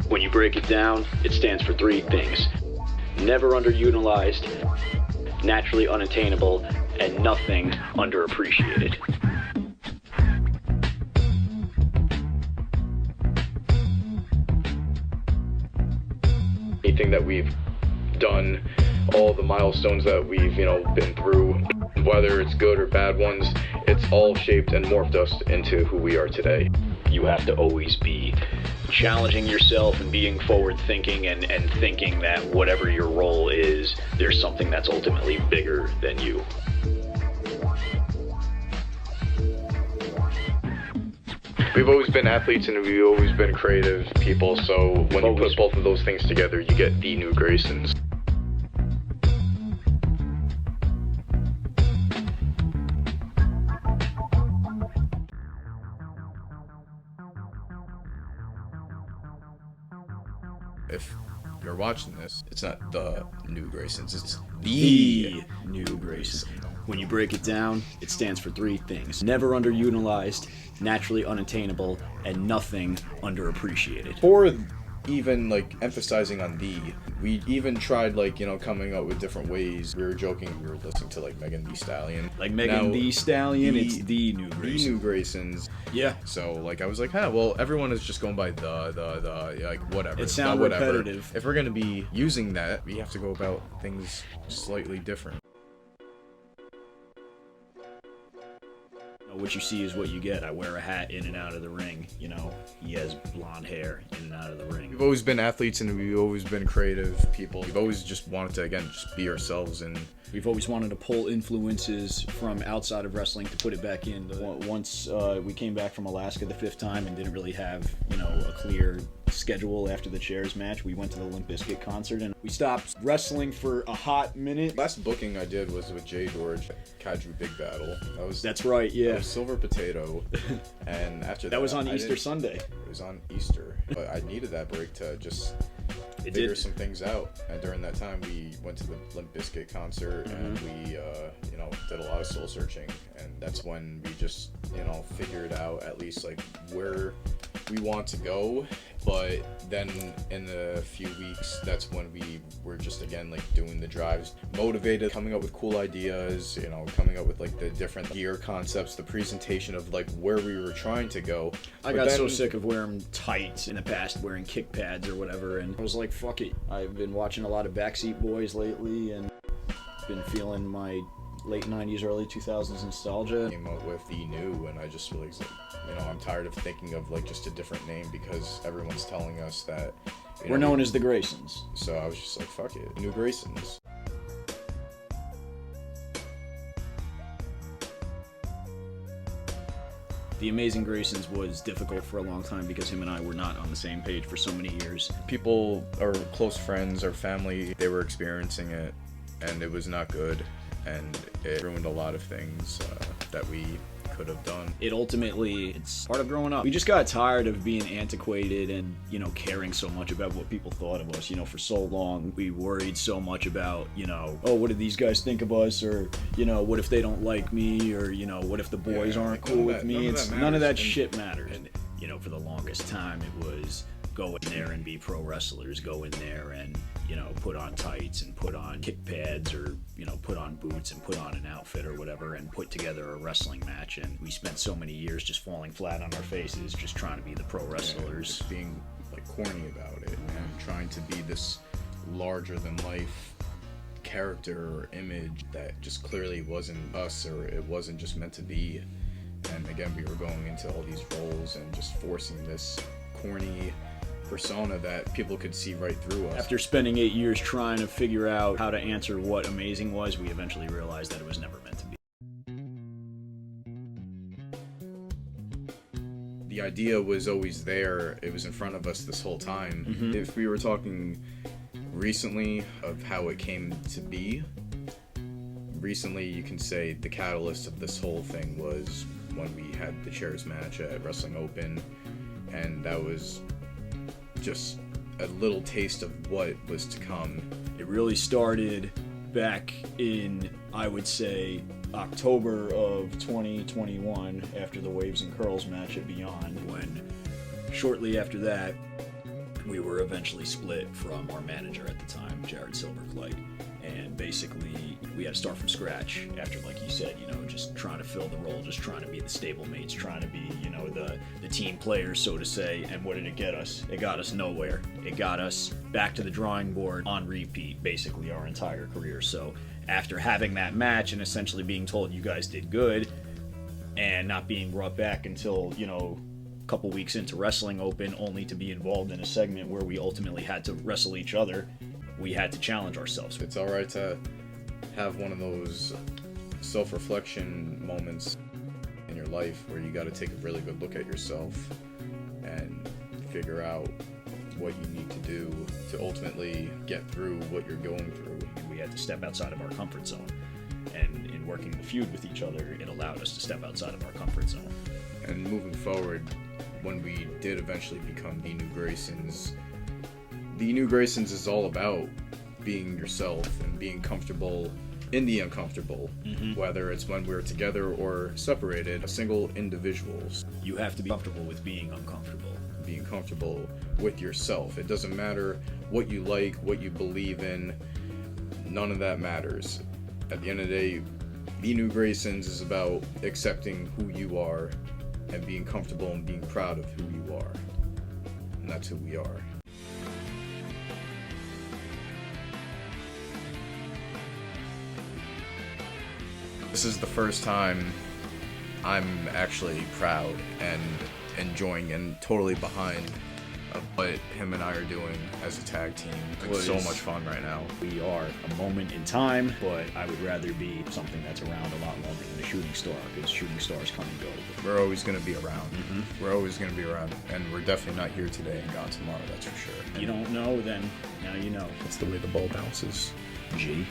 When you break it down, it stands for three things: never underutilized, naturally unattainable, and nothing underappreciated. Anything that we've done, all the milestones that we've, been through, whether it's good or bad ones, it's all shaped and morphed us into who we are today. You have to always be challenging yourself and being forward thinking and thinking that whatever your role is, there's something that's ultimately bigger than you. We've always been athletes and we've always been creative people, so when you put both of those things together, you get the NÜ Graysons. If you're watching this, it's not the NÜ Graysons, it's the NÜ Graysons. When you break it down, it stands for three things: never underutilized, naturally unattainable, and nothing underappreciated. Or even emphasizing on we even tried coming up with different ways. We were joking, we were listening to Megan Thee Stallion. Megan Thee Stallion, it's the NÜ Graysons. The NÜ Graysons. Yeah. So I was like, well, everyone is just going by the whatever. It sounds repetitive. If we're gonna be using that, we have to go about things slightly different. What you see is what you get. I wear a hat in and out of the ring. He has blonde hair in and out of the ring. We've always been athletes and we've always been creative people. We've always just wanted to, again, just be ourselves, and we've always wanted to pull influences from outside of wrestling to put it back in. Once we came back from Alaska the fifth time and didn't really have, a clear schedule after the chairs match, we went to the Limp Bizkit concert and we stopped wrestling for a hot minute. Last booking I did was with JGeorge, Kaju Big Battle. That's right, yeah. That was Silver Potato, and after that was on Easter Sunday. It was on Easter, but I needed that break to just figure some things out. And during that time, we went to the Limp Bizkit concert, and we, did a lot of soul searching, and that's when we just, figured out at least where we want to go. But then in a few weeks, that's when we were just again doing the drives, motivated, coming up with cool ideas, coming up with the different gear concepts, the presentation of where we were trying to go. I got so sick of wearing tights in the past, wearing kick pads or whatever, and I was like, fuck it. I've been watching a lot of Backseat Boys lately and been feeling my late 90s, early 2000s nostalgia. Came up with the NÜ, and I just really, I'm tired of thinking of just a different name because everyone's telling us that we're known as the Graysons. So I was just like, fuck it, NÜ Graysons. The Amazing Graysons was difficult for a long time because him and I were not on the same page for so many years. People, our close friends, our family, they were experiencing it, and it was not good. And it ruined a lot of things that we could have done. It's part of growing up. We just got tired of being antiquated and, caring so much about what people thought of us. For so long, we worried so much about, oh, what do these guys think of us? Or, what if they don't like me? Or, what if the boys aren't cool with me? None of that shit mattered. And, for the longest time, it was go in there and be pro wrestlers, go in there and, put on tights and put on kick pads or, put on boots and put on an outfit or whatever and put together a wrestling match. And we spent so many years just falling flat on our faces, just trying to be the pro wrestlers. Just being corny about it and trying to be this larger than life character or image that just clearly wasn't us, or it wasn't just meant to be. And again, we were going into all these roles and just forcing this corny persona that people could see right through us. After spending 8 years trying to figure out how to answer what amazing was, we eventually realized that it was never meant to be. The idea was always there. It was in front of us this whole time. Mm-hmm. If we were talking recently of how it came to be, recently you can say the catalyst of this whole thing was when we had the chairs match at Wrestling Open, and that was just a little taste of what was to come. It really started back in, I would say, October of 2021, after the Waves and Curls match at Beyond, when shortly after that, we were eventually split from our manager at the time, Jared Silverclight. And basically, we had to start from scratch after, like you said, just trying to fill the role, just trying to be the stablemates, trying to be, the team players, so to say. And what did it get us? It got us nowhere. It got us back to the drawing board on repeat, basically our entire career. So after having that match and essentially being told you guys did good and not being brought back until, a couple weeks into Wrestling Open, only to be involved in a segment where we ultimately had to wrestle each other, we had to challenge ourselves. It's all right to have one of those self-reflection moments in your life where you got to take a really good look at yourself and figure out what you need to do to ultimately get through what you're going through. We had to step outside of our comfort zone, and in working the feud with each other, it allowed us to step outside of our comfort zone. And moving forward, when we did eventually become the NÜ Graysons, the NÜ Graysons is all about being yourself and being comfortable in the uncomfortable, whether it's when we're together or separated, single individuals. You have to be comfortable with being uncomfortable. Being comfortable with yourself. It doesn't matter what you like, what you believe in, none of that matters. At the end of the day, the NÜ Graysons is about accepting who you are and being comfortable and being proud of who you are. And that's who we are. This is the first time I'm actually proud and enjoying and totally behind of what him and I are doing as a tag team. It's so much fun right now. We are a moment in time, but I would rather be something that's around a lot longer than a shooting star, because shooting stars come and go. We're always going to be around. We're always going to be around, and we're definitely not here today and gone tomorrow, that's for sure. You don't know, then now you know. That's the way the ball bounces. G.